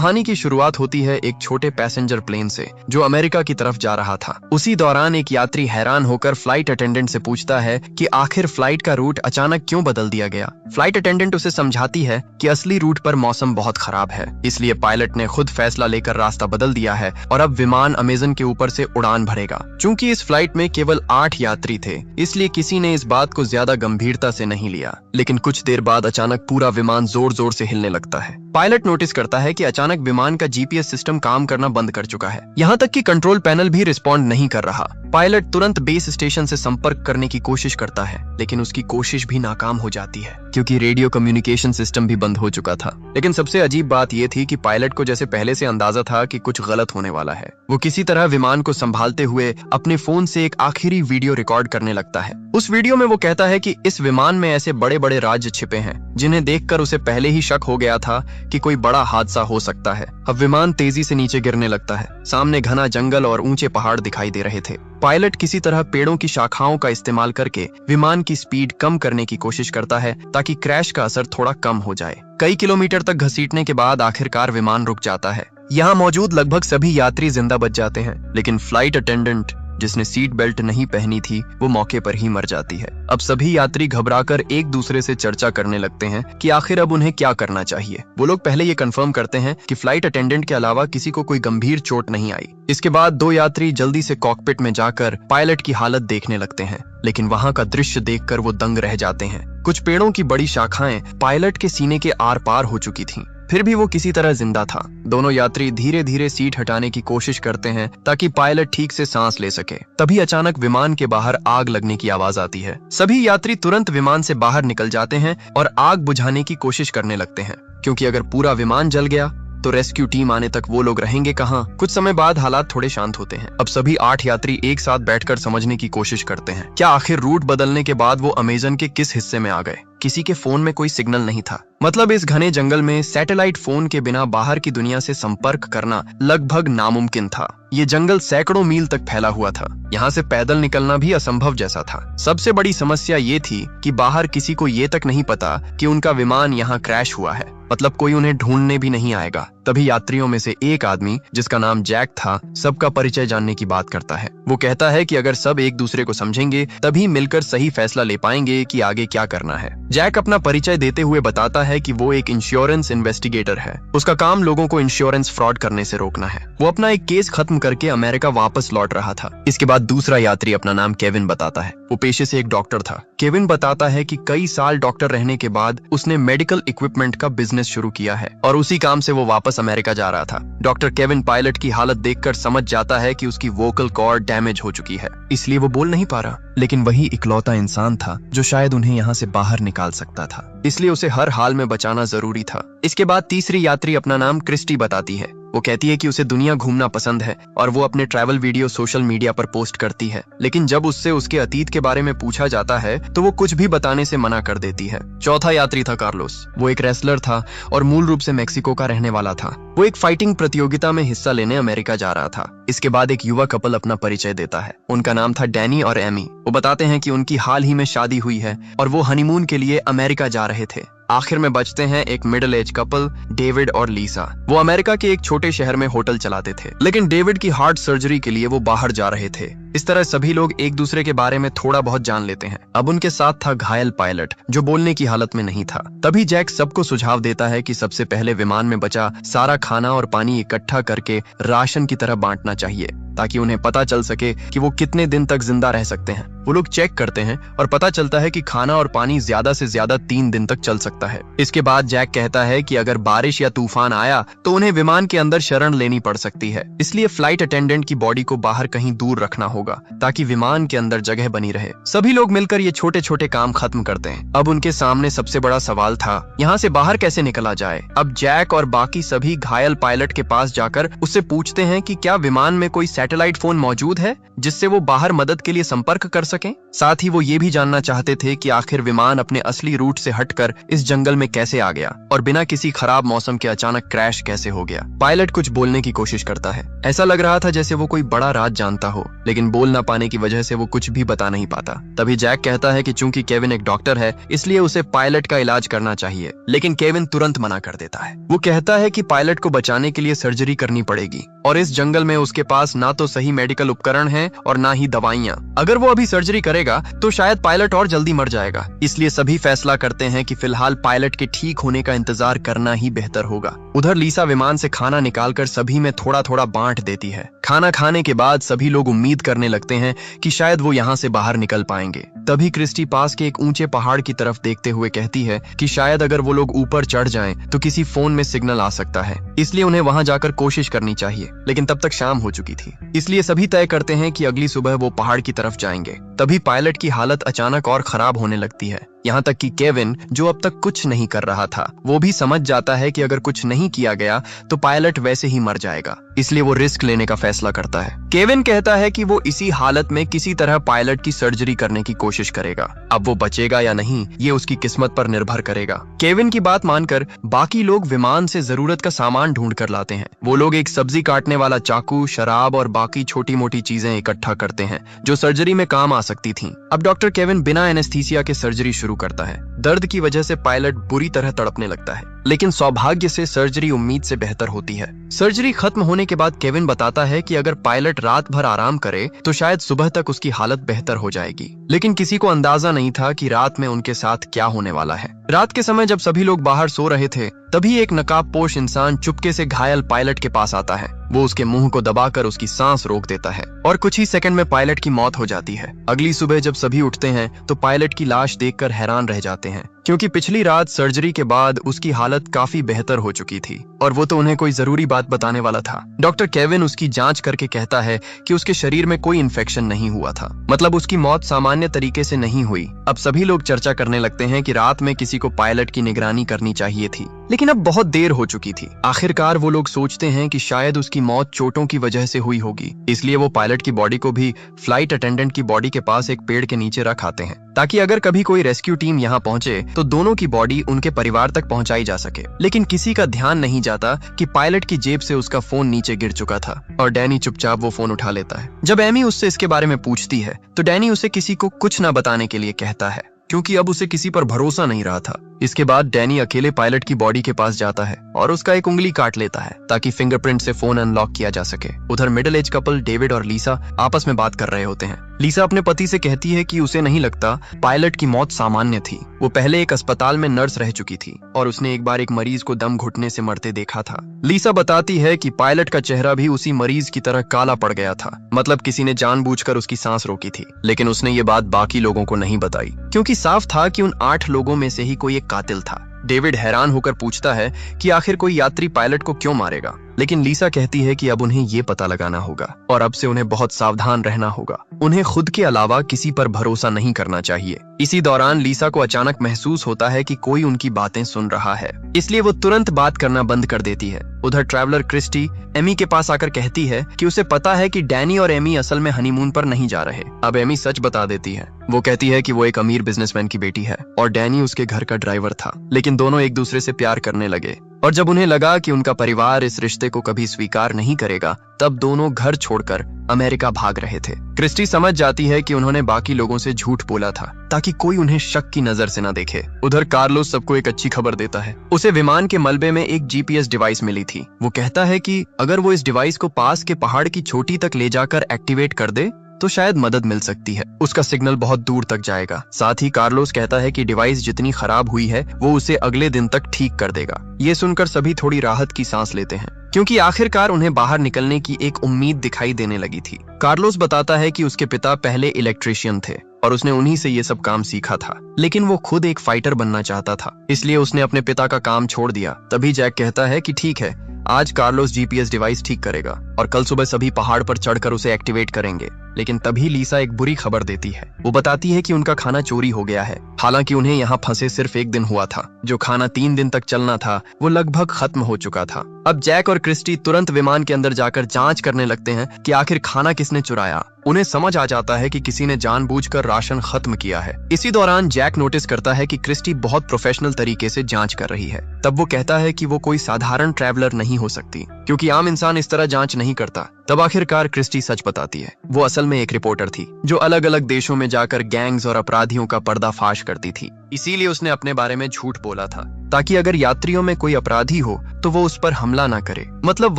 कहानी की शुरुआत होती है एक छोटे पैसेंजर प्लेन से जो अमेरिका की तरफ जा रहा था। उसी दौरान एक यात्री हैरान होकर फ्लाइट अटेंडेंट से पूछता है कि आखिर फ्लाइट का रूट अचानक क्यों बदल दिया गया। फ्लाइट अटेंडेंट उसे समझाती है कि असली रूट पर मौसम बहुत खराब है, इसलिए पायलट ने खुद फैसला लेकर रास्ता बदल दिया है और अब विमान अमेज़न के ऊपर से उड़ान भरेगा। चूंकि इस फ्लाइट में केवल 8 यात्री थे, इसलिए किसी ने इस बात को ज्यादा गंभीरता से नहीं लिया। लेकिन कुछ देर बाद अचानक पूरा विमान जोर जोर से हिलने लगता है। पायलट नोटिस करता है कि अचानक विमान का जीपीएस सिस्टम काम करना बंद कर चुका है, यहाँ तक कि कंट्रोल पैनल भी रिस्पॉन्ड नहीं कर रहा। पायलट तुरंत बेस स्टेशन से संपर्क करने की कोशिश करता है, लेकिन उसकी कोशिश भी नाकाम हो जाती है क्योंकि रेडियो कम्युनिकेशन सिस्टम भी बंद हो चुका था। लेकिन सबसे अजीब बात यह थी कि पायलट को जैसे पहले से अंदाजा था कि कुछ गलत होने वाला है। वो किसी तरह विमान को संभालते हुए अपने फोन से एक आखिरी वीडियो रिकॉर्ड करने लगता है। उस वीडियो में वो कहता है कि इस विमान में ऐसे बड़े बड़े राज्य छिपे हैं जिन्हें देखकर उसे पहले ही शक हो गया था कि कोई बड़ा हादसा हो सकता है। अब विमान तेजी से नीचे गिरने लगता है। सामने घना जंगल और ऊंचे पहाड़ दिखाई दे रहे थे। पायलट किसी तरह पेड़ों की शाखाओं का इस्तेमाल करके विमान की स्पीड कम करने की कोशिश करता है ताकि क्रैश का असर थोड़ा कम हो जाए। कई किलोमीटर तक घसीटने के बाद आखिरकार विमान रुक जाता है। यहाँ मौजूद लगभग सभी यात्री जिंदा बच जाते हैं, लेकिन फ्लाइट अटेंडेंट जिसने सीट बेल्ट नहीं पहनी थी वो मौके पर ही मर जाती है। अब सभी यात्री घबराकर एक दूसरे से चर्चा करने लगते हैं कि आखिर अब उन्हें क्या करना चाहिए। वो लोग पहले ये कंफर्म करते हैं कि फ्लाइट अटेंडेंट के अलावा किसी को कोई गंभीर चोट नहीं आई। इसके बाद 2 यात्री जल्दी से कॉकपिट में जाकर पायलट की हालत देखने लगते हैं, लेकिन वहां का दृश्य देखकर वो दंग रह जाते हैं। कुछ पेड़ों की बड़ी शाखाएं पायलट के सीने के आर पार हो चुकी थीं, फिर भी वो किसी तरह जिंदा था। दोनों यात्री धीरे धीरे सीट हटाने की कोशिश करते हैं ताकि पायलट ठीक से सांस ले सके। तभी अचानक विमान के बाहर आग लगने की आवाज आती है। सभी यात्री तुरंत विमान से बाहर निकल जाते हैं और आग बुझाने की कोशिश करने लगते हैं, क्योंकि अगर पूरा विमान जल गया तो रेस्क्यू टीम आने तक वो लोग रहेंगे कहाँ। कुछ समय बाद हालात थोड़े शांत होते हैं। अब सभी 8 यात्री एक साथ बैठकर समझने की कोशिश करते हैं क्या आखिर रूट बदलने के बाद वो अमेज़न के किस हिस्से में आ गए। किसी के फोन में कोई सिग्नल नहीं था, मतलब इस घने जंगल में सैटेलाइट फोन के बिना बाहर की दुनिया से संपर्क करना लगभग नामुमकिन था। ये जंगल सैकड़ों मील तक फैला हुआ था, यहाँ से पैदल निकलना भी असंभव जैसा था। सबसे बड़ी समस्या ये थी कि बाहर किसी को ये तक नहीं पता कि उनका विमान यहाँ क्रैश हुआ है, मतलब कोई उन्हें ढूंढने भी नहीं आएगा। तभी यात्रियों में से एक आदमी जिसका नाम जैक था सबका परिचय जानने की बात करता है। वो कहता है कि अगर सब एक दूसरे को समझेंगे तभी मिलकर सही फैसला ले पाएंगे कि आगे क्या करना है। जैक अपना परिचय देते हुए बताता है कि वो एक इंश्योरेंस इन्वेस्टिगेटर है। उसका काम लोगों को इंश्योरेंस फ्रॉड करने से रोकना है। वो अपना एक केस खत्म करके अमेरिका वापस लौट रहा था। इसके बाद दूसरा यात्री अपना नाम केविन बताता है। वो पेशे से एक डॉक्टर था। केविन बताता है कि कई साल डॉक्टर रहने के बाद उसने मेडिकल इक्विपमेंट का बिजनेस शुरू किया है और उसी काम से वो वापस अमेरिका जा रहा था। डॉक्टर केविन पायलट की हालत देखकर समझ जाता है कि उसकी वोकल कॉर्ड डैमेज हो चुकी है, इसलिए वो बोल नहीं पा रहा। लेकिन वही इकलौता इंसान था जो शायद उन्हें यहाँ से बाहर निकाल सकता था, इसलिए उसे हर हाल में बचाना जरूरी था। इसके बाद तीसरी यात्री अपना नाम क्रिस्टी बताती है। वो कहती है कि उसे दुनिया घूमना पसंद है और वो अपने ट्रैवल वीडियो सोशल मीडिया पर पोस्ट करती है, लेकिन जब उससे उसके अतीत के बारे में पूछा जाता है तो वो कुछ भी बताने से मना कर देती है। चौथा यात्री था कार्लोस। वो एक रेसलर था और मूल रूप से मेक्सिको का रहने वाला था। वो एक फाइटिंग प्रतियोगिता में हिस्सा लेने अमेरिका जा रहा था। इसके बाद एक युवा कपल अपना परिचय देता है। उनका नाम था डैनी और एमी। वो बताते हैं कि उनकी हाल ही में शादी हुई है और वो हनीमून के लिए अमेरिका जा रहे थे। आखिर में बचते हैं एक मिडिल एज कपल, डेविड और लीसा। वो अमेरिका के एक छोटे शहर में होटल चलाते थे, लेकिन डेविड की हार्ट सर्जरी के लिए वो बाहर जा रहे थे। इस तरह सभी लोग एक दूसरे के बारे में थोड़ा बहुत जान लेते हैं। अब उनके साथ था घायल पायलट जो बोलने की हालत में नहीं था। तभी जैक सबको सुझाव देता है कि सबसे पहले विमान में बचा सारा खाना और पानी इकट्ठा करके राशन की तरह बांटना चाहिए, ताकि उन्हें पता चल सके कि वो कितने दिन तक जिंदा रह सकते हैं। वो लोग चेक करते हैं और पता चलता है कि खाना और पानी ज्यादा से ज्यादा 3 दिन तक चल सकता है। इसके बाद जैक कहता है कि अगर बारिश या तूफान आया तो उन्हें विमान के अंदर शरण लेनी पड़ सकती है, इसलिए फ्लाइट अटेंडेंट की बॉडी को बाहर कहीं दूर रखना होगा ताकि विमान के अंदर जगह बनी रहे। सभी लोग मिलकर ये छोटे छोटे काम खत्म करते हैं। अब उनके सामने सबसे बड़ा सवाल था यहाँ से बाहर कैसे निकला जाए। अब जैक और बाकी सभी घायल पायलट के पास जाकर उससे पूछते हैं कि क्या विमान में कोई सैटेलाइट फोन मौजूद है जिससे वो बाहर मदद के लिए संपर्क कर सकें। साथ ही वो ये भी जानना चाहते थे कि आखिर विमान अपने असली रूट से हटकर इस जंगल में कैसे आ गया और बिना किसी खराब मौसम के अचानक क्रैश कैसे हो गया। पायलट कुछ बोलने की कोशिश करता है। ऐसा लग रहा था जैसे वो कोई बड़ा राज जानता हो, लेकिन बोल ना पाने की वजह से वो कुछ भी बता नहीं पाता। तभी जैक कहता है कि चूंकि केविन एक डॉक्टर है, इसलिए उसे पायलट का इलाज करना चाहिए, लेकिन केविन तुरंत मना कर देता है। वो कहता है कि पायलट को बचाने के लिए सर्जरी करनी पड़ेगी और इस जंगल में उसके पास ना तो सही मेडिकल उपकरण है और ना ही दवाइयाँ। अगर वो अभी सर्जरी करेगा तो शायद पायलट और जल्दी मर जाएगा। इसलिए सभी फैसला करते हैं कि फिलहाल पायलट के ठीक होने का इंतजार करना ही बेहतर होगा। उधर लीसा विमान से खाना निकालकर सभी में थोड़ा थोड़ा बांट देती है। खाना खाने के बाद सभी लोग उम्मीद करने लगते हैं कि शायद वो यहाँ से बाहर निकल पाएंगे। तभी क्रिस्टी पास के एक ऊंचे पहाड़ की तरफ देखते हुए कहती है कि शायद अगर वो लोग ऊपर चढ़ जाएं तो किसी फोन में सिग्नल आ सकता है, इसलिए उन्हें वहां जाकर कोशिश करनी चाहिए। लेकिन तब तक शाम हो चुकी थी, इसलिए सभी तय करते हैं कि अगली सुबह वो पहाड़ की तरफ जाएंगे। तभी पायलट की हालत अचानक और खराब होने लगती है। यहाँ तक कि केविन, जो अब तक कुछ नहीं कर रहा था, वो भी समझ जाता है कि अगर कुछ नहीं किया गया तो पायलट वैसे ही मर जाएगा, इसलिए वो रिस्क लेने का फैसला करता है। केविन कहता है कि वो इसी हालत में किसी तरह पायलट की सर्जरी करने की कोशिश करेगा। अब वो बचेगा या नहीं, ये उसकी किस्मत पर निर्भर करेगा। केविन की बात मानकर बाकी लोग विमान से जरूरत का सामान ढूंढ कर लाते हैं। वो लोग एक सब्जी काटने वाला चाकू, शराब और बाकी छोटी मोटी चीजें इकट्ठा करते हैं जो सर्जरी में काम आ सकती थीं। अब डॉक्टर केविन बिना एनेस्थीसिया के सर्जरी शुरू करता है। दर्द की वजह से पायलट बुरी तरह तड़पने लगता है, लेकिन सौभाग्य से सर्जरी उम्मीद से बेहतर होती है। सर्जरी खत्म होने के बाद केविन बताता है कि अगर पायलट रात भर आराम करे तो शायद सुबह तक उसकी हालत बेहतर हो जाएगी। लेकिन किसी को अंदाजा नहीं था कि रात में उनके साथ क्या होने वाला है। रात के समय जब सभी लोग बाहर सो रहे थे, तभी एक नकाबपोश इंसान चुपके से घायल पायलट के पास आता है। वो उसके मुंह को दबाकर उसकी सांस रोक देता है और कुछ ही सेकंड में पायलट की मौत हो जाती है। अगली सुबह जब सभी उठते हैं तो पायलट की लाश देखकर हैरान रह जाते हैं, क्योंकि पिछली रात सर्जरी के बाद उसकी हालत काफी बेहतर हो चुकी थी और वो तो उन्हें कोई जरूरी बात बताने वाला था। डॉक्टर केविन उसकी जांच करके कहता है कि उसके शरीर में कोई इन्फेक्शन नहीं हुआ था, मतलब उसकी मौत सामान्य तरीके से नहीं हुई। अब सभी लोग चर्चा करने लगते हैं कि रात में किसी को पायलट की निगरानी करनी चाहिए थी, लेकिन अब बहुत देर हो चुकी थी। आखिरकार वो लोग सोचते हैं कि शायद उसकी मौत चोटों की वजह से हुई होगी, इसलिए वो पायलट की बॉडी को भी फ्लाइट अटेंडेंट की बॉडी के पास एक पेड़ के नीचे रख आते हैं, ताकि अगर कभी कोई रेस्क्यू टीम यहाँ पहुंचे तो दोनों की बॉडी उनके परिवार तक पहुंचाई जा सके। लेकिन किसी का ध्यान नहीं जाता कि पायलट की जेब से उसका फोन नीचे गिर चुका था और डैनी चुपचाप वो फोन उठा लेता है। जब एमी उससे इसके बारे में पूछती है तो डैनी उसे किसी को कुछ न बताने के लिए कहता है, क्योंकि अब उसे किसी पर भरोसा नहीं रहा था। इसके बाद डैनी अकेले पायलट की बॉडी के पास जाता है और उसका एक उंगली काट लेता है ताकि फिंगरप्रिंट से फोन अनलॉक किया जा सके। उधर मिडिल एज कपल डेविड और लीसा आपस में बात कर रहे होते हैं। लीसा अपने पति से कहती है कि उसे नहीं लगता पायलट की मौत सामान्य थी। वो पहले एक अस्पताल में नर्स रह चुकी थी और उसने एक बार एक मरीज को दम घुटने से मरते देखा था। लीसा बताती है कि पायलट का चेहरा भी उसी मरीज की तरह काला पड़ गया था, मतलब किसी ने जानबूझकर उसकी सांस रोकी थी। लेकिन उसने ये बात बाकी लोगों को नहीं बताई, क्योंकि साफ था कि उन 8 लोगों में से ही कोई एक कातिल था। डेविड हैरान होकर पूछता है कि आखिर कोई यात्री पायलट को क्यों मारेगा, लेकिन लीसा कहती है कि अब उन्हें ये पता लगाना होगा और अब से उन्हें बहुत सावधान रहना होगा। उन्हें खुद के अलावा किसी पर भरोसा नहीं करना चाहिए। इसी दौरान लीसा को अचानक महसूस होता है कि कोई उनकी बातें सुन रहा है, इसलिए वो तुरंत बात करना बंद कर देती है। उधर ट्रैवलर क्रिस्टी एमी के पास आकर कहती है कि उसे पता है कि डैनी और एमी असल में हनीमून पर नहीं जा रहे। अब एमी सच बता देती है। वो कहती है कि वो एक अमीर बिजनेसमैन की बेटी है और डैनी उसके घर का ड्राइवर था, लेकिन दोनों एक दूसरे से प्यार करने लगे और जब उन्हें लगा कि उनका परिवार इस रिश्ते को कभी स्वीकार नहीं करेगा, तब दोनों घर छोड़कर अमेरिका भाग रहे थे। क्रिस्टी समझ जाती है कि उन्होंने बाकी लोगों से झूठ बोला था ताकि कोई उन्हें शक की नजर से न देखे। उधर कार्लोस सबको एक अच्छी खबर देता है। उसे विमान के मलबे में एक जीपीएस डिवाइस मिली थी। वो कहता है कि अगर वो इस डिवाइस को पास के पहाड़ की चोटी तक ले जाकर एक्टिवेट कर दे तो शायद मदद मिल सकती है। उसका सिग्नल बहुत दूर तक जाएगा। साथ ही कार्लोस कहता है कि डिवाइस जितनी खराब हुई है वो उसे अगले दिन तक ठीक कर देगा। ये सुनकर सभी थोड़ी राहत की सांस लेते हैं, क्योंकि आखिरकार उन्हें बाहर निकलने की एक उम्मीद दिखाई देने लगी थी। कार्लोस बताता है कि उसके पिता पहले इलेक्ट्रिशियन थे और उसने उन्हीं से ये सब काम सीखा था, लेकिन वो खुद एक फाइटर बनना चाहता था, इसलिए उसने अपने पिता का काम छोड़ दिया। तभी जैक कहता है कि ठीक है, आज कार्लोस जीपीएस डिवाइस ठीक करेगा और कल सुबह सभी पहाड़ पर चढ़कर उसे एक्टिवेट करेंगे। लेकिन तभी लीसा एक बुरी खबर देती है। वो बताती है कि उनका खाना चोरी हो गया है। हालांकि उन्हें यहाँ फंसे सिर्फ एक दिन हुआ था। जो खाना 3 दिन तक चलना था वो लगभग खत्म हो चुका था। अब जैक और क्रिस्टी तुरंत विमान के अंदर जाकर जांच करने लगते हैं कि आखिर खाना किसने चुराया। उन्हें समझ आ जाता है कि किसी ने जानबूझकर राशन खत्म किया है। इसी दौरान जैक नोटिस करता है कि क्रिस्टी बहुत प्रोफेशनल तरीके से जांच कर रही है। तब वो कहता है कि वो कोई साधारण ट्रैवलर नहीं हो सकती, क्योंकि आम इंसान इस तरह जांच नहीं करता। तब आखिरकार क्रिस्टी सच बताती है। वो असल में एक रिपोर्टर थी जो अलग अलग देशों में जाकर गैंग्स और अपराधियों का पर्दाफाश करती थी। इसीलिए उसने अपने बारे में झूठ बोला था, ताकि अगर यात्रियों में कोई अपराधी हो तो वो उस पर हमला ना करे। मतलब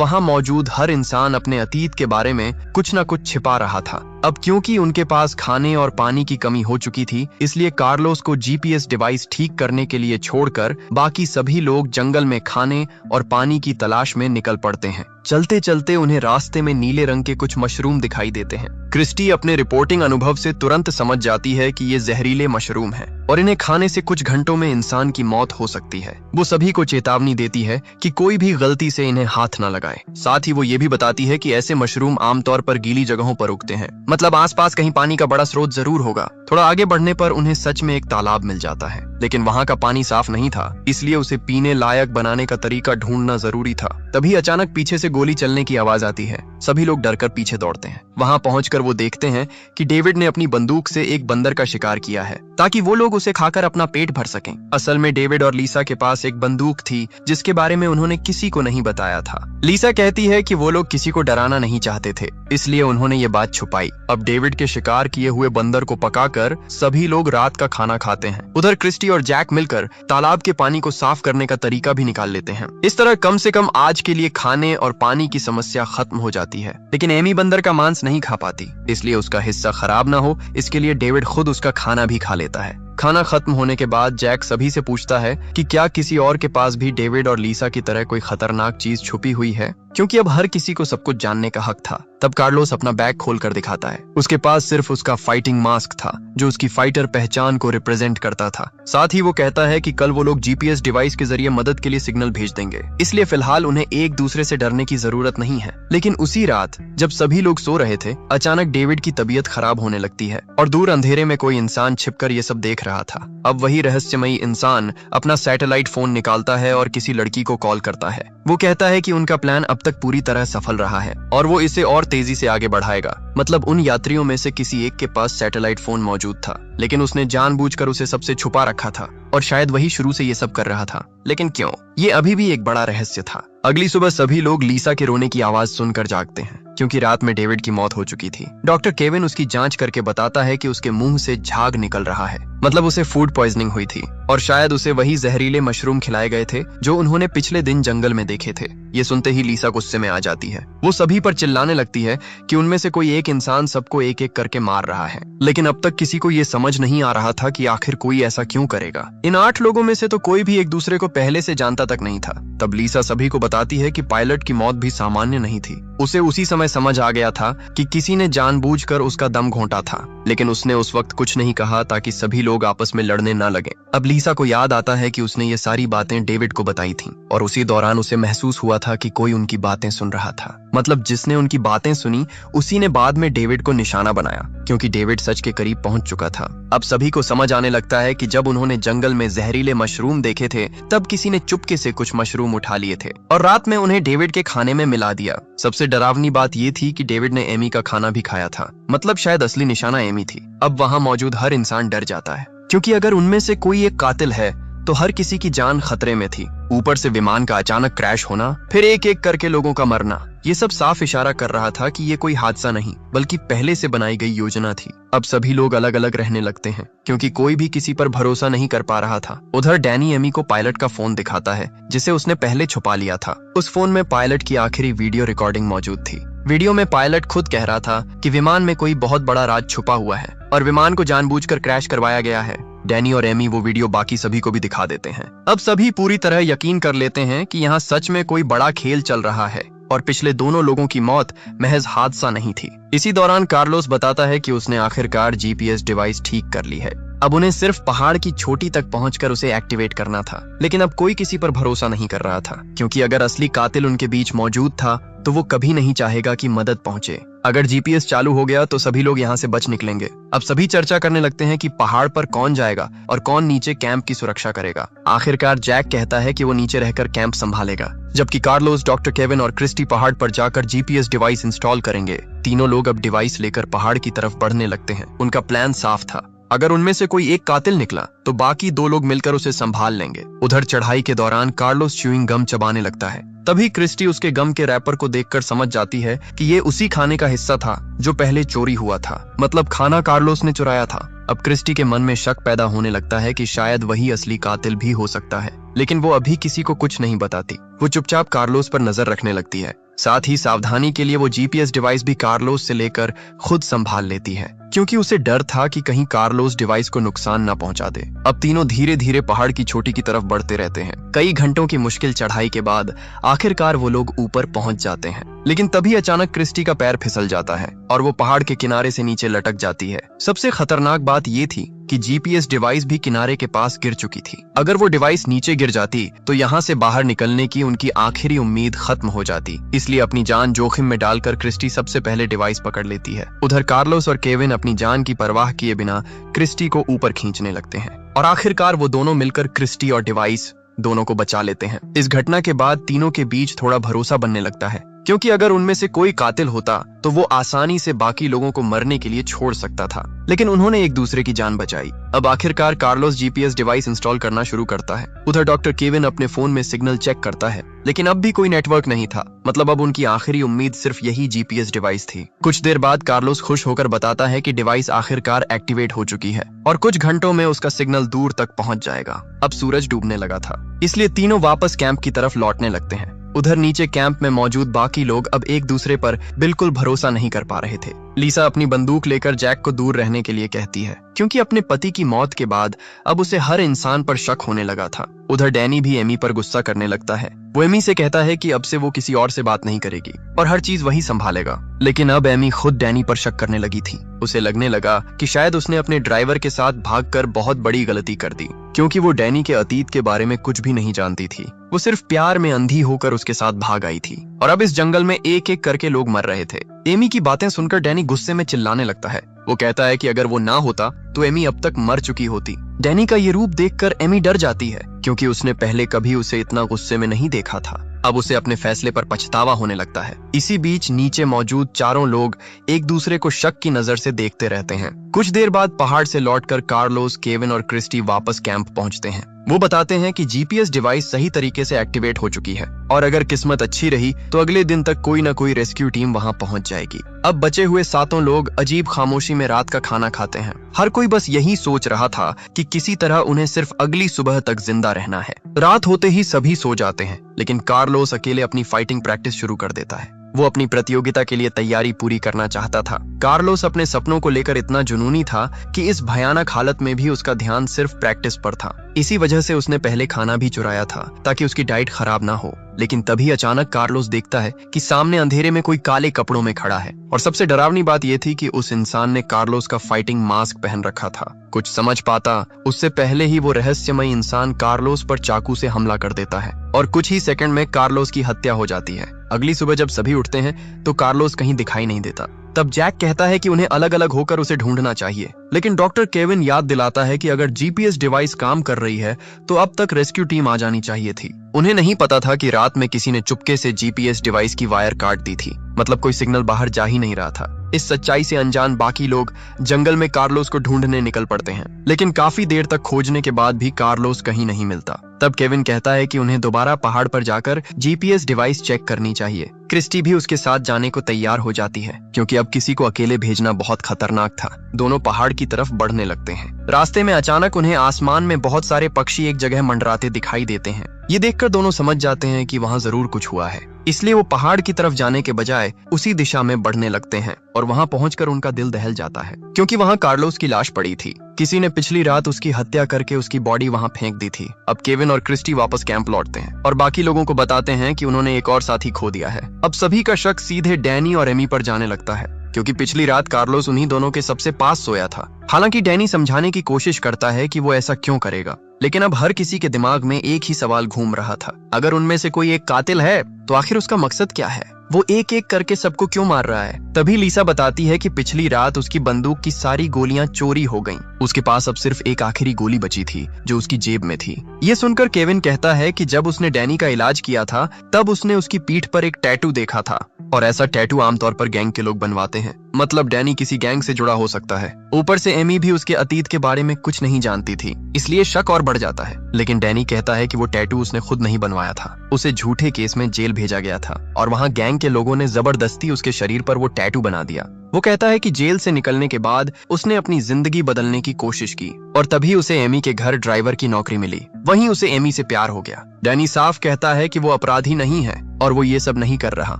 वहां मौजूद हर इंसान अपने अतीत के बारे में कुछ न कुछ छिपा रहा था। अब क्योंकि उनके पास खाने और पानी की कमी हो चुकी थी, इसलिए कार्लोस को जीपीएस डिवाइस ठीक करने के लिए छोड़कर बाकी सभी लोग जंगल में खाने और पानी की तलाश में निकल पड़ते हैं। चलते चलते उन्हें रास्ते में नीले रंग के कुछ मशरूम दिखाई देते हैं। क्रिस्टी अपने रिपोर्टिंग अनुभव से तुरंत समझ जाती है कि ये जहरीले मशरूम हैं और इन्हें खाने से कुछ घंटों में इंसान की मौत हो सकती है। वो सभी को चेतावनी देती है कि कोई भी गलती से इन्हें हाथ न लगाए। साथ ही वो ये भी बताती है कि ऐसे मशरूम आमतौर पर गीली जगहों पर उगते हैं, मतलब आसपास कहीं पानी का बड़ा स्रोत जरूर होगा। थोड़ा आगे बढ़ने पर उन्हें सच में एक तालाब मिल जाता है, लेकिन वहाँ का पानी साफ नहीं था, इसलिए उसे पीने लायक बनाने का तरीका ढूंढना जरूरी था। तभी अचानक पीछे से गोली चलने की आवाज आती है। सभी लोग डरकर पीछे दौड़ते हैं। वहां पहुंचकर वो देखते हैं कि डेविड ने अपनी बंदूक से एक बंदर का शिकार किया है, ताकि वो लोग उसे खाकर अपना पेट भर सकें। असल में डेविड और लीसा के पास एक बंदूक थी जिसके बारे में उन्होंने किसी को नहीं बताया था। लीसा कहती है कि वो लोग किसी को डराना नहीं चाहते थे, इसलिए उन्होंने ये बात छुपाई। अब डेविड के शिकार किए हुए बंदर को पकाकर सभी लोग रात का खाना खाते हैं। उधर क्रिस्टी और जैक मिलकर तालाब के पानी को साफ करने का तरीका भी निकाल लेते हैं। इस तरह कम से कम आज के लिए खाने और पानी की समस्या खत्म हो जाती है। लेकिन एमी बंदर का मांस नहीं खा पाती, इसलिए उसका हिस्सा खराब ना हो, इसके लिए डेविड खुद उसका खाना भी खा लेता है। खाना खत्म होने के बाद जैक सभी से पूछता है कि क्या किसी और के पास भी डेविड और लीसा की तरह कोई खतरनाक चीज छुपी हुई है, क्योंकि अब हर किसी को सब कुछ जानने का हक था। तब कार्लोस अपना बैग खोलकर दिखाता है। उसके पास सिर्फ उसका फाइटिंग मास्क था, जो उसकी फाइटर पहचान को रिप्रेजेंट करता था। साथ ही वो कहता है कि कल वो लोग जीपीएस डिवाइस के जरिए मदद के लिए सिग्नल भेज देंगे, इसलिए फिलहाल उन्हें एक दूसरे से डरने की जरूरत नहीं है। लेकिन उसी रात जब सभी लोग सो रहे थे, अचानक डेविड की तबीयत खराब होने लगती है और दूर अंधेरे में कोई इंसान छिपकर ये सब देख रहा था। अब वही रहस्यमयी इंसान अपना सैटेलाइट फोन निकालता है और किसी लड़की को कॉल करता है। वो कहता है कि उनका प्लान अब तक पूरी तरह सफल रहा है और वो इसे और तेजी से आगे बढ़ाएगा। मतलब उन यात्रियों में से किसी एक के पास सैटेलाइट फोन मौजूद था, लेकिन उसने जानबूझकर उसे सबसे छुपा रखा था और शायद वही शुरू से ये सब कर रहा था। लेकिन क्यों, ये अभी भी एक बड़ा रहस्य था। अगली सुबह सभी लोग लीसा के रोने की आवाज सुनकर जागते हैं, क्योंकि रात में डेविड की मौत हो चुकी थी। डॉक्टर केविन उसकी जांच करके बताता है कि उसके मुंह से झाग निकल रहा है, मतलब उसे फूड पॉइजनिंग हुई थी और शायद उसे वही जहरीले मशरूम खिलाए गए थे जो उन्होंने पिछले दिन जंगल में देखे थे। ये सुनते ही लीसा गुस्से में आ जाती है। वो सभी पर चिल्लाने लगती है कि उनमें से कोई एक इंसान सबको एक एक करके मार रहा है। लेकिन अब तक किसी को ये समझ नहीं आ रहा था कि आखिर कोई ऐसा क्यों करेगा। इन 8 लोगों में से तो कोई भी एक दूसरे को पहले से जानता तक नहीं था। तब लीसा सभी को बताती है कि पायलट की मौत भी सामान्य नहीं थी। उसे उसी समय समझ आ गया था कि किसी ने जानबूझकर उसका दम घोंटा था, लेकिन उसने उस वक्त कुछ नहीं कहा ताकि सभी लोग आपस में लड़ने न लगे। अब लीसा को याद आता है कि उसने ये सारी बातें डेविड को बताई थीं और उसी दौरान उसे महसूस हुआ था कि कोई उनकी बातें सुन रहा था। मतलब जिसने उनकी बातें सुनी उसी ने बाद में डेविड को निशाना बनाया, क्योंकि डेविड सच के करीब पहुंच चुका था। अब सभी को समझ आने लगता है कि जब उन्होंने जंगल में जहरीले मशरूम देखे थे, तब किसी ने चुपके से कुछ मशरूम उठा लिए थे और रात में उन्हें डेविड के खाने में मिला दिया। सबसे डरावनी बात ये थी कि डेविड ने एमी का खाना भी खाया था, मतलब शायद असली निशाना एमी थी। अब वहां मौजूद हर इंसान डर जाता है, क्योंकि अगर उनमें से कोई एक कातिल है तो हर किसी की जान खतरे में थी। ऊपर से विमान का अचानक क्रैश होना, फिर एक एक करके लोगों का मरना, ये सब साफ इशारा कर रहा था कि ये कोई हादसा नहीं बल्कि पहले से बनाई गई योजना थी। अब सभी लोग अलग अलग रहने लगते हैं, क्योंकि कोई भी किसी पर भरोसा नहीं कर पा रहा था। उधर डैनी एमी को पायलट का फोन दिखाता है, जिसे उसने पहले छुपा लिया था। उस फोन में पायलट की आखिरी वीडियो रिकॉर्डिंग मौजूद थी। वीडियो में पायलट खुद कह रहा था कि विमान में कोई बहुत बड़ा राज छुपा हुआ है और विमान को जानबूझकर क्रैश करवाया गया है। डैनी और एमी वो वीडियो बाकी सभी को भी दिखा देते हैं। अब सभी पूरी तरह यकीन कर लेते हैं कि यहाँ सच में कोई बड़ा खेल चल रहा है और पिछले दोनों लोगों की मौत महज हादसा नहीं थी। इसी दौरान कार्लोस बताता है कि उसने आखिरकार जीपीएस डिवाइस ठीक कर ली है। अब उन्हें सिर्फ पहाड़ की चोटी तक पहुंचकर उसे एक्टिवेट करना था। लेकिन अब कोई किसी पर भरोसा नहीं कर रहा था, क्योंकि अगर असली कातिल उनके बीच मौजूद था तो वो कभी नहीं चाहेगा कि मदद पहुंचे। अगर जीपीएस चालू हो गया तो सभी लोग यहाँ से बच निकलेंगे। अब सभी चर्चा करने लगते हैं कि पहाड़ पर कौन जाएगा और कौन नीचे कैंप की सुरक्षा करेगा। आखिरकार जैक कहता है कि वो नीचे रहकर कैंप संभालेगा, जबकि कार्लोस, डॉक्टर केविन और क्रिस्टी पहाड़ पर जाकर जीपीएस डिवाइस इंस्टॉल करेंगे। तीनों लोग अब डिवाइस लेकर पहाड़ की तरफ बढ़ने लगते हैं। उनका प्लान साफ था, अगर उनमें से कोई एक कातिल निकला तो बाकी 2 लोग मिलकर उसे संभाल लेंगे। उधर चढ़ाई के दौरान कार्लोस च्यूइंग गम चबाने लगता है। तभी क्रिस्टी उसके गम के रैपर को देखकर समझ जाती है कि ये उसी खाने का हिस्सा था जो पहले चोरी हुआ था, मतलब खाना कार्लोस ने चुराया था। अब क्रिस्टी के मन में शक पैदा होने लगता है कि शायद वही असली कातिल भी हो सकता है, लेकिन वो अभी किसी को कुछ नहीं बताती। वो चुपचाप कार्लोस पर नजर रखने लगती है। साथ ही सावधानी के लिए वो जीपीएस डिवाइस भी कार्लोस से लेकर खुद संभाल लेती है, क्योंकि उसे डर था कि कहीं कार्लोस डिवाइस को नुकसान न पहुंचा दे। अब तीनों धीरे धीरे पहाड़ की चोटी की तरफ बढ़ते रहते हैं। कई घंटों की मुश्किल चढ़ाई के बाद आखिरकार वो लोग ऊपर पहुंच जाते हैं, लेकिन तभी अचानक क्रिस्टी का पैर फिसल जाता है और वो पहाड़ के किनारे से नीचे लटक जाती है। सबसे खतरनाक बात ये थी कि जीपीएस डिवाइस भी किनारे के पास गिर चुकी थी। अगर वो डिवाइस नीचे गिर जाती तो यहाँ से बाहर निकलने की उनकी आखिरी उम्मीद खत्म हो जाती। इसलिए अपनी जान जोखिम में डालकर क्रिस्टी सबसे पहले डिवाइस पकड़ लेती है। उधर कार्लोस और केविन अपनी जान की परवाह किए बिना क्रिस्टी को ऊपर खींचने लगते हैं और आखिरकार वो दोनों मिलकर क्रिस्टी और डिवाइस दोनों को बचा लेते हैं। इस घटना के बाद तीनों के बीच थोड़ा भरोसा बनने लगता है, क्योंकि अगर उनमें से कोई कातिल होता तो वो आसानी से बाकी लोगों को मरने के लिए छोड़ सकता था, लेकिन उन्होंने एक दूसरे की जान बचाई। अब आखिरकार कार्लोस जीपीएस डिवाइस इंस्टॉल करना शुरू करता है। उधर डॉक्टर केविन अपने फोन में सिग्नल चेक करता है, लेकिन अब भी कोई नेटवर्क नहीं था। मतलब अब उनकी आखिरी उम्मीद सिर्फ यही जीपीएस डिवाइस थी। कुछ देर बाद कार्लोस खुश होकर बताता है कि डिवाइस आखिरकार एक्टिवेट हो चुकी है और कुछ घंटों में उसका सिग्नल दूर तक पहुंच जाएगा। अब सूरज डूबने लगा था, इसलिए तीनों वापस कैंप की तरफ लौटने लगते हैं। उधर नीचे कैंप में मौजूद बाकी लोग अब एक दूसरे पर बिल्कुल भरोसा नहीं कर पा रहे थे। लीसा अपनी बंदूक लेकर जैक को दूर रहने के लिए कहती है, क्योंकि अपने पति की मौत के बाद अब उसे हर इंसान पर शक होने लगा था। उधर डैनी भी एमी पर गुस्सा करने लगता है। वो एमी से कहता है कि अब से वो किसी और से बात नहीं करेगी और हर चीज वही संभालेगा। लेकिन अब एमी खुद डैनी पर शक करने लगी थी। उसे लगने लगा कि शायद उसने अपने ड्राइवर के साथ भागकर बहुत बड़ी गलती कर दी, क्योंकि वो डैनी के अतीत के बारे में कुछ भी नहीं जानती थी। वो सिर्फ प्यार में अंधी होकर उसके साथ भाग आई थी और अब इस जंगल में एक एक करके लोग मर रहे थे। एमी की बातें सुनकर डैनी गुस्से में चिल्लाने लगता है। वो कहता है कि अगर वो ना होता तो एमी अब तक मर चुकी होती। डैनी का ये रूप देखकर एमी डर जाती है, क्योंकि उसने पहले कभी उसे इतना गुस्से में नहीं देखा था। अब उसे अपने फैसले पर पछतावा होने लगता है। इसी बीच नीचे मौजूद चारों लोग एक दूसरे को शक की नजर से देखते रहते हैं। कुछ देर बाद पहाड़ से लौटकर कार्लोस, केविन और क्रिस्टी वापस कैंप पहुंचते हैं। वो बताते हैं कि जीपीएस डिवाइस सही तरीके से एक्टिवेट हो चुकी है और अगर किस्मत अच्छी रही तो अगले दिन तक कोई ना कोई रेस्क्यू टीम वहां पहुंच जाएगी। अब बचे हुए 7 लोग अजीब खामोशी में रात का खाना खाते हैं। हर कोई बस यही सोच रहा था कि किसी तरह उन्हें सिर्फ अगली सुबह तक जिंदा रहना है। रात होते ही सभी सो जाते हैं, लेकिन कार्लोस अकेले अपनी फाइटिंग प्रैक्टिस शुरू कर देता है। वो अपनी प्रतियोगिता के लिए तैयारी पूरी करना चाहता था। कार्लोस अपने सपनों को लेकर इतना जुनूनी था कि इस भयानक हालत में भी उसका ध्यान सिर्फ प्रैक्टिस पर था। इसी वजह से उसने पहले खाना भी चुराया था ताकि उसकी डाइट खराब ना हो। लेकिन तभी अचानक कार्लोस देखता है कि सामने अंधेरे में कोई काले कपड़ों में खड़ा है और सबसे डरावनी बात यह थी कि उस इंसान ने कार्लोस का फाइटिंग मास्क पहन रखा था। कुछ समझ पाता उससे पहले ही वो रहस्यमय इंसान कार्लोस पर चाकू से हमला कर देता है और कुछ ही सेकंड में कार्लोस की हत्या हो जाती है। अगली सुबह जब सभी उठते हैं तो कार्लोस कहीं दिखाई नहीं देता। तब जैक कहता है कि उन्हें अलग अलग होकर उसे ढूंढना चाहिए, लेकिन डॉक्टर केविन याद दिलाता है कि अगर जीपीएस डिवाइस काम कर रही है तो अब तक रेस्क्यू टीम आ जानी चाहिए थी। उन्हें नहीं पता था कि रात में किसी ने चुपके से जीपीएस डिवाइस की वायर काट दी थी, मतलब कोई सिग्नल बाहर जा ही नहीं रहा था। इस सच्चाई से अनजान बाकी लोग जंगल में कार्लोस को ढूंढने निकल पड़ते हैं, लेकिन काफी देर तक खोजने के बाद भी कार्लोस कहीं नहीं मिलता। तब केविन कहता है कि उन्हें दोबारा पहाड़ पर जाकर जीपीएस डिवाइस चेक करनी चाहिए। क्रिस्टी भी उसके साथ जाने को तैयार हो जाती है, क्योंकि अब किसी को अकेले भेजना बहुत खतरनाक था। दोनों पहाड़ की तरफ बढ़ने लगते हैं। रास्ते में अचानक उन्हें आसमान में बहुत सारे पक्षी एक जगह मंडराते दिखाई देते हैं। ये देखकर दोनों समझ जाते हैं कि वहां जरूर कुछ हुआ है, इसलिए वो पहाड़ की तरफ जाने के बजाय उसी दिशा में बढ़ने लगते हैं और वहां पहुंचकर उनका दिल दहल जाता है, क्योंकि वहां कार्लोस की लाश पड़ी थी। किसी ने पिछली रात उसकी हत्या करके उसकी बॉडी वहां फेंक दी थी। अब केविन और क्रिस्टी वापस कैंप लौटते हैं और बाकी लोगों को बताते हैं कि उन्होंने एक और साथी खो दिया है। अब सभी का शक सीधे डैनी और एमी पर जाने लगता है, क्योंकि पिछली रात कार्लोस उन्हीं दोनों के सबसे पास सोया था। हालांकि डैनी समझाने की कोशिश करता है कि वो ऐसा क्यों करेगा, लेकिन अब हर किसी के दिमाग में एक ही सवाल घूम रहा था, अगर उनमें से कोई एक कातिल है तो आखिर उसका मकसद क्या है। वो एक एक करके सबको क्यों मार रहा है। तभी लीसा बताती है कि पिछली रात उसकी बंदूक की सारी गोलियां चोरी हो गईं। उसके पास अब सिर्फ एक आखिरी गोली बची थी जो उसकी जेब में थी। ये सुनकर केविन कहता है कि जब उसने डैनी का इलाज किया था तब उसने उसकी पीठ पर एक टैटू देखा था, और ऐसा टैटू आमतौर पर गैंग के लोग बनवाते हैं। मतलब डैनी किसी गैंग से जुड़ा हो सकता है। ऊपर से एमी भी उसके अतीत के बारे में कुछ नहीं जानती थी, इसलिए शक और बढ़ जाता है। लेकिन डैनी कहता है कि वो टैटू उसने खुद नहीं बनवाया था, उसे झूठे केस में जेल भेजा गया था और वहाँ गैंग के लोगों ने जबरदस्ती उसके शरीर पर वो टैटू बना दिया। वो कहता है कि जेल से निकलने के बाद उसने अपनी जिंदगी बदलने की कोशिश की और तभी उसे एमी के घर ड्राइवर की नौकरी मिली। वहीं उसे एमी से प्यार हो गया। डैनी साफ कहता है कि वो अपराधी नहीं है और वो ये सब नहीं कर रहा।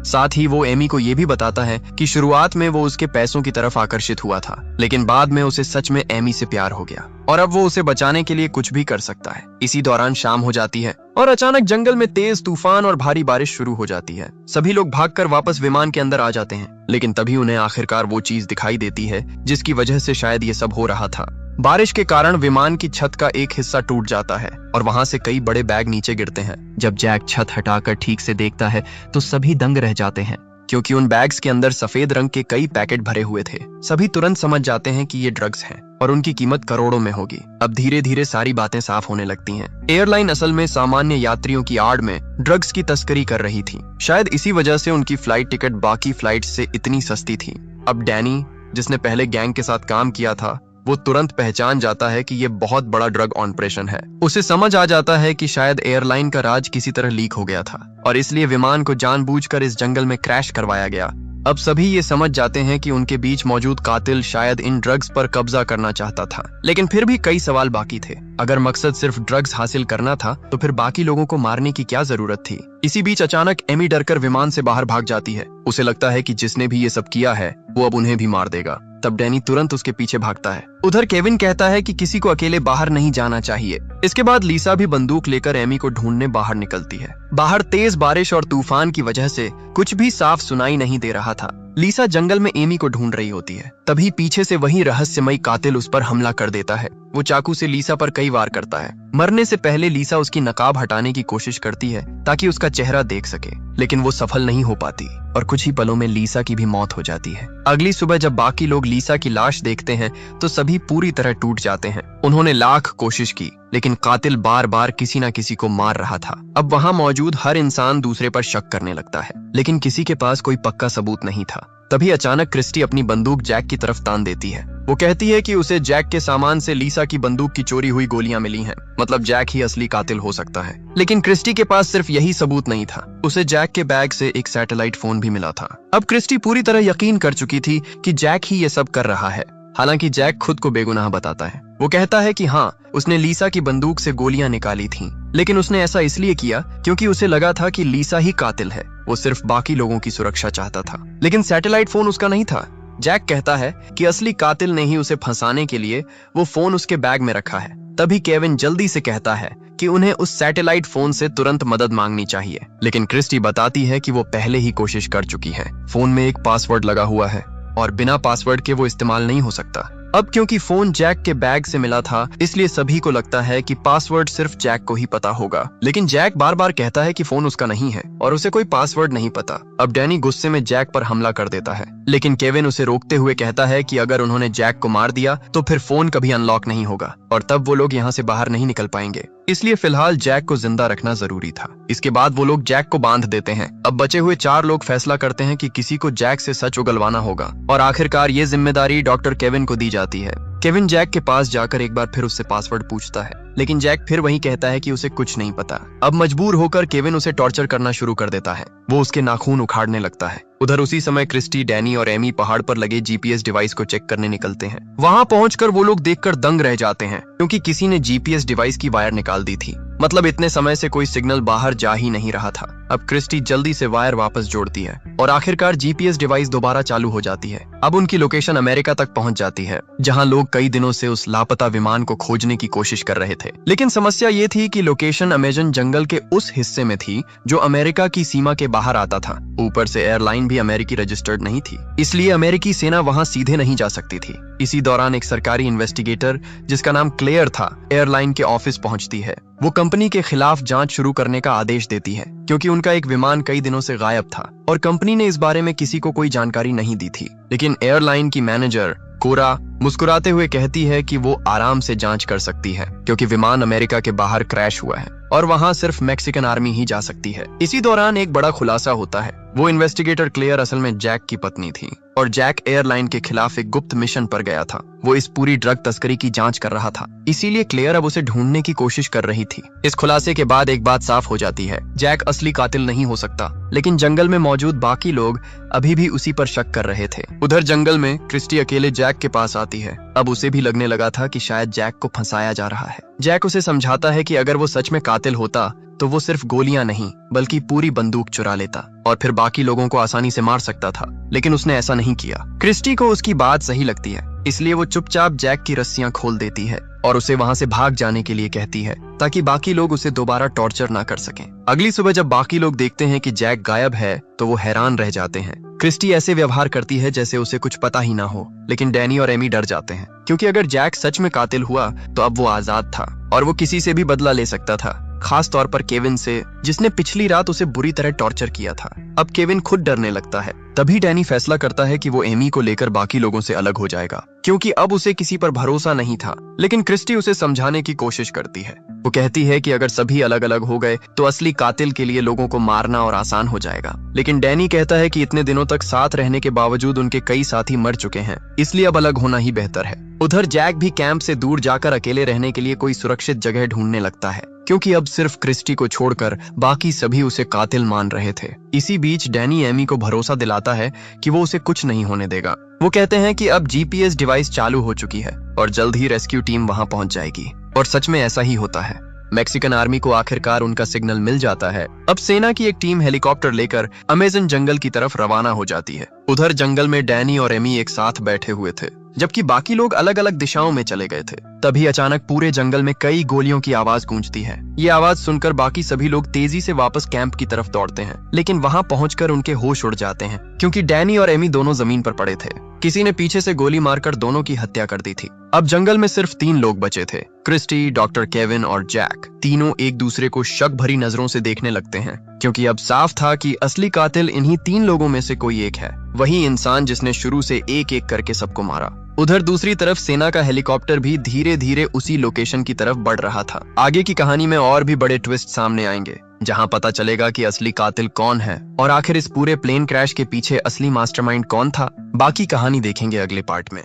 साथ ही वो एमी को ये भी बताता है कि शुरुआत में वो उसके पैसों की तरफ आकर्षित हुआ था, लेकिन बाद में उसे सच में एमी से प्यार हो गया और अब वो उसे बचाने के लिए कुछ भी कर सकता है। इसी दौरान शाम हो जाती है और अचानक जंगल में तेज तूफान और भारी बारिश शुरू हो जाती है। सभी लोग भागकर वापस विमान के अंदर आ जाते हैं, लेकिन तभी उन्हें आखिरकार वो चीज दिखाई देती है जिसकी वजह से शायद ये सब हो रहा था। बारिश के कारण विमान की छत का एक हिस्सा टूट जाता है और वहां से कई बड़े बैग नीचे गिरते हैं। जब जैक छत हटाकर ठीक से देखता है तो सभी दंग रह जाते हैं, क्योंकि उन बैग्स के अंदर सफेद रंग के कई पैकेट भरे हुए थे। सभी तुरंत समझ जाते हैं कि ये ड्रग्स हैं और उनकी कीमत करोड़ों में होगी। अब धीरे धीरे सारी बातें साफ होने लगती हैं। एयरलाइन असल में सामान्य यात्रियों की आड़ में ड्रग्स की तस्करी कर रही थी। शायद इसी वजह से उनकी फ्लाइट टिकट बाकी फ्लाइट से इतनी सस्ती थी। अब डैनी, जिसने पहले गैंग के साथ काम किया था, वो तुरंत पहचान जाता है कि ये बहुत बड़ा ड्रग ऑपरेशन है। उसे समझ आ जाता है कि शायद एयरलाइन का राज किसी तरह लीक हो गया था और इसलिए विमान को जानबूझकर इस जंगल में क्रैश करवाया गया। अब सभी ये समझ जाते हैं कि उनके बीच मौजूद कातिल शायद इन ड्रग्स पर कब्जा करना चाहता था, लेकिन फिर भी कई सवाल बाकी थे। अगर मकसद सिर्फ ड्रग्स हासिल करना था तो फिर बाकी लोगों को मारने की क्या जरूरत थी। इसी बीच अचानक एमी डरकर विमान से बाहर भाग जाती है। उसे लगता है कि जिसने भी ये सब किया है वो अब उन्हें भी मार देगा। तब डैनी तुरंत उसके पीछे भागता है। उधर केविन कहता है कि किसी को अकेले बाहर नहीं जाना चाहिए। इसके बाद लीसा भी बंदूक लेकर एमी को ढूंढने बाहर निकलती है। बाहर तेज बारिश और तूफान की वजह से कुछ भी साफ सुनाई नहीं दे रहा था। लीसा जंगल में एमी को ढूंढ रही होती है। तभी पीछे से वही रहस्यमयी कातिल उस पर हमला कर देता है। वो चाकू से लीसा पर कई वार करता है। मरने से पहले लीसा उसकी नकाब हटाने की कोशिश करती है ताकि उसका चेहरा देख सके, लेकिन वो सफल नहीं हो पाती और कुछ ही पलों में लीसा की भी मौत हो जाती है। अगली सुबह जब बाकी लोग लीसा की लाश देखते हैं तो सभी पूरी तरह टूट जाते हैं। उन्होंने लाख कोशिश की, लेकिन कातिल बार बार किसी न किसी को मार रहा था। अब वहाँ मौजूद हर इंसान दूसरे पर शक करने लगता है, लेकिन किसी के पास कोई पक्का सबूत नहीं था। तभी अचानक क्रिस्टी अपनी बंदूक जैक की तरफ तान देती है। वो कहती है कि उसे जैक के सामान से लीसा की बंदूक की चोरी हुई गोलियां मिली हैं, मतलब जैक ही असली कातिल हो सकता है। लेकिन क्रिस्टी के पास सिर्फ यही सबूत नहीं था, उसे जैक के बैग से एक सैटेलाइट फोन भी मिला था। अब क्रिस्टी पूरी तरह यकीन कर चुकी थी कि जैक ही ये सब कर रहा है। हालांकि जैक खुद को बेगुनाह बताता है। वो कहता है कि हाँ, उसने लीसा की बंदूक से गोलियां निकाली थीं, लेकिन उसने ऐसा इसलिए किया क्योंकि उसे लगा था कि लीसा ही कातिल है। वो सिर्फ बाकी लोगों की सुरक्षा चाहता था, लेकिन सैटेलाइट फोन उसका नहीं था। जैक कहता है कि असली कातिल ने ही उसे फंसाने के लिए वो फोन उसके बैग में रखा है। तभी केविन जल्दी से कहता है कि उन्हें उस सैटेलाइट फोन से तुरंत मदद मांगनी चाहिए, लेकिन क्रिस्टी बताती है कि वो पहले ही कोशिश कर चुकी है। फोन में एक पासवर्ड लगा हुआ है और बिना पासवर्ड के वो इस्तेमाल नहीं हो सकता। अब क्योंकि फोन जैक के बैग से मिला था, इसलिए सभी को लगता है कि पासवर्ड सिर्फ जैक को ही पता होगा। लेकिन जैक बार बार कहता है कि फोन उसका नहीं है और उसे कोई पासवर्ड नहीं पता। अब डैनी गुस्से में जैक पर हमला कर देता है, लेकिन केविन उसे रोकते हुए कहता है कि अगर उन्होंने जैक को मार दिया तो फिर फोन कभी अनलॉक नहीं होगा और तब वो लोग यहाँ से बाहर नहीं निकल पाएंगे। इसलिए फिलहाल जैक को जिंदा रखना जरूरी था। इसके बाद वो लोग जैक को बांध देते हैं। अब बचे हुए 4 लोग फैसला करते हैं कि किसी को जैक से सच उगलवाना होगा और आखिरकार ये जिम्मेदारी डॉक्टर केविन को दी जाती है। केविन जैक के पास जाकर एक बार फिर उससे पासवर्ड पूछता है, लेकिन जैक फिर वही कहता है कि उसे कुछ नहीं पता। अब मजबूर होकर केविन उसे टॉर्चर करना शुरू कर देता है। वो उसके नाखून उखाड़ने लगता है। उधर उसी समय क्रिस्टी, डैनी और एमी पहाड़ पर लगे जीपीएस डिवाइस को चेक करने निकलते हैं। वहां पहुंचकर वो लोग देखकर दंग रह जाते हैं, क्योंकि किसी ने जीपीएस डिवाइस की वायर निकाल दी थी। मतलब इतने समय से कोई सिग्नल बाहर जा ही नहीं रहा था। अब क्रिस्टी जल्दी से वायर वापस जोड़ती है और आखिरकार जीपीएस डिवाइस दोबारा चालू हो जाती है। अब उनकी लोकेशन अमेरिका तक पहुंच जाती है, जहां लोग कई दिनों से उस लापता विमान को खोजने की कोशिश कर रहे थे। लेकिन समस्या ये थी कि लोकेशन अमेजन जंगल के उस हिस्से में थी जो अमेरिका की सीमा के बाहर आता था। ऊपर से एयरलाइन भी अमेरिकी रजिस्टर्ड नहीं थी, इसलिए अमेरिकी सेना वहां सीधे नहीं जा सकती थी। इसी दौरान एक सरकारी इन्वेस्टिगेटर जिसका नाम क्लेयर था एयरलाइन के ऑफिस पहुंचती है। वो कंपनी के खिलाफ जांच शुरू करने का आदेश देती है क्योंकि उनका एक विमान कई दिनों से गायब था और कंपनी ने इस बारे में किसी को कोई जानकारी नहीं दी थी। लेकिन एयरलाइन की मैनेजर कोरा मुस्कुराते हुए कहती है कि वो आराम से जांच कर सकती है क्योंकि विमान अमेरिका के बाहर क्रैश हुआ है और वहां सिर्फ मैक्सिकन आर्मी ही जा सकती है। इसी दौरान एक बड़ा खुलासा होता है। वो इन्वेस्टिगेटर क्लेयर असल में जैक की पत्नी थी और जैक एयरलाइन के खिलाफ एक गुप्त मिशन पर गया था। वो इस पूरी ड्रग तस्करी की जांच कर रहा था, इसीलिए क्लेयर अब उसे ढूंढने की कोशिश कर रही थी। इस खुलासे के बाद एक बात साफ हो जाती है, जैक असली कातिल नहीं हो सकता, लेकिन जंगल में मौजूद बाकी लोग अभी भी उसी पर शक कर रहे थे। उधर जंगल में क्रिस्टी अकेले जैक के पास आती है। अब उसे भी लगने लगा था कि शायद जैक को फंसाया जा रहा है। जैक उसे समझाता है कि अगर वो सच में कातिल होता तो वो सिर्फ गोलियां नहीं बल्कि पूरी बंदूक चुरा लेता और फिर बाकी लोगों को आसानी से मार सकता था, लेकिन उसने ऐसा नहीं किया। क्रिस्टी को उसकी बात सही लगती है, इसलिए वो चुपचाप जैक की रस्सियां खोल देती है और उसे वहां से भाग जाने के लिए कहती है ताकि बाकी लोग उसे दोबारा टॉर्चर ना कर सकें। अगली सुबह जब बाकी लोग देखते हैं कि जैक गायब है तो वो हैरान रह जाते हैं। क्रिस्टी ऐसे व्यवहार करती है जैसे उसे कुछ पता ही ना हो, लेकिन डैनी और एमी डर जाते हैं क्योंकि अगर जैक सच में कातिल हुआ तो अब वो आजाद था और वो किसी से भी बदला ले सकता था, खास तौर पर केविन से, जिसने पिछली रात उसे बुरी तरह टॉर्चर किया था। अब केविन खुद डरने लगता है। तभी डैनी फैसला करता है कि वो एमी को लेकर बाकी लोगों से अलग हो जाएगा क्योंकि अब उसे किसी पर भरोसा नहीं था। लेकिन क्रिस्टी उसे समझाने की कोशिश करती है। वो कहती है कि अगर सभी अलग अलग हो गए तो असली कातिल के लिए लोगों को मारना और आसान हो जाएगा। लेकिन डैनी कहता है कि इतने दिनों तक साथ रहने के बावजूद उनके कई साथी मर चुके हैं, इसलिए अब अलग होना ही बेहतर है। उधर जैक भी कैंप से दूर जाकर अकेले रहने के लिए कोई सुरक्षित जगह ढूंढने लगता है क्योंकि अब सिर्फ क्रिस्टी को छोड़कर बाकी सभी उसे कातिल मान रहे थे। इसी बीच डैनी एमी को भरोसा दिलाता है कि वो उसे कुछ नहीं होने देगा। वो कहते हैं कि अब जीपीएस डिवाइस चालू हो चुकी है और जल्द ही रेस्क्यू टीम वहां पहुंच जाएगी। और सच में ऐसा ही होता है। मैक्सिकन आर्मी को आखिरकार उनका सिग्नल मिल जाता है। अब सेना की एक टीम हेलीकॉप्टर लेकर अमेज़न जंगल की तरफ रवाना हो जाती है। उधर जंगल में डैनी और एमी एक साथ बैठे हुए थे जबकि बाकी लोग अलग अलग दिशाओं में चले गए थे। तभी अचानक पूरे जंगल में कई गोलियों की आवाज गूंजती है। ये आवाज सुनकर बाकी सभी लोग तेजी से वापस कैंप की तरफ दौड़ते हैं, लेकिन वहां पहुंचकर उनके होश उड़ जाते हैं क्योंकि डैनी और एमी दोनों जमीन पर पड़े थे। किसी ने पीछे से गोली मारकर दोनों की हत्या कर दी थी। अब जंगल में सिर्फ 3 लोग बचे थे, क्रिस्टी, डॉक्टर केविन और जैक। तीनों एक दूसरे को शक भरी नजरों से देखने लगते हैं क्योंकि अब साफ था कि असली कातिल इन्हीं 3 लोगों में से कोई एक है, वही इंसान जिसने शुरू से एक एक करके सबको मारा। उधर दूसरी तरफ सेना का हेलीकॉप्टर भी धीरे धीरे उसी लोकेशन की तरफ बढ़ रहा था। आगे की कहानी में और भी बड़े ट्विस्ट सामने आएंगे जहां पता चलेगा कि असली कातिल कौन है और आखिर इस पूरे प्लेन क्रैश के पीछे असली मास्टरमाइंड कौन था। बाकी कहानी देखेंगे अगले पार्ट में।